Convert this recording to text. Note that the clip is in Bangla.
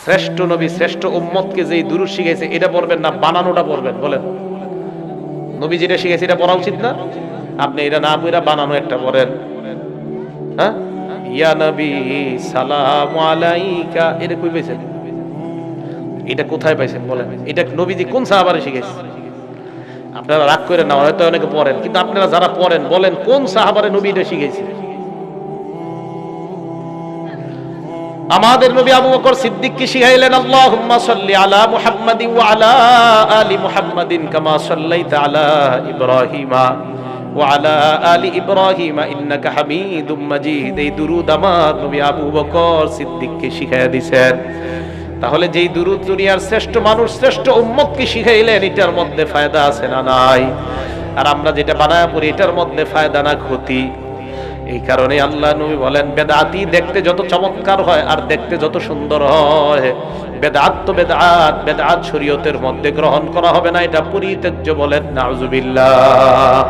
শ্রেষ্ঠ নবী শ্রেষ্ঠ উম্মতকে যেই দুরূদ শিখাইছে এটা পড়বেন না বানানোটা পড়বেন? বলেন, নবী যেটা শিখাইছে এটা পড়া উচিত না? আপনি এটা না পড়া বানানো একটা পড়েন। হ্যাঁ, ইয়া নবী সালামু আলাইকা, এটা কই পাইছেন? এটা কোথায় পাইছেন বলেন? এটা নবীজি কোন সাহাবারে শিখাইছে? আপনারা রাগ করে না, হয়তো অনেকে পড়েন, কিন্তু আপনারা যারা পড়েন বলেন কোন সাহাবারে নবী এটা শিখাইছে? আমাদের নবী আবু বকর সিদ্দিক কি শিখাইলেন? আল্লাহুম্মা সাল্লি আলা মুহাম্মাদিন ওয়া আলা আলি মুহাম্মাদিন কামা সাল্লাইতা আলা ইব্রাহিমা ওয়া আলা আলি ইব্রাহিমা ইন্নাকা হামিদুম মাজিদ। এই দুরূদ আমার নবী আবু বকর সিদ্দিককে শিখাইয়া দিয়েছেন। তাহলে যেই দুরূদ দুনিয়ার শ্রেষ্ঠ মানুষ শ্রেষ্ঠ উম্মতকে শিখাইলেন, এটার মধ্যে ফায়দা আছে না নাই? আর আমরা যেটা বানায় পড়ি এটার মধ্যে ফায়দা না ক্ষতি? এই কারণে আল্লাহ নবী বলেন, বেদাতি দেখতে যত চমৎকার হয় আর দেখতে যত সুন্দর হয়, বেদাত তো বেদাত, বেদাত শরীয়তের মধ্যে গ্রহণ করা হবে না, এটা পরিত্যাজ্য। বলেন নাউজুবিল্লাহ।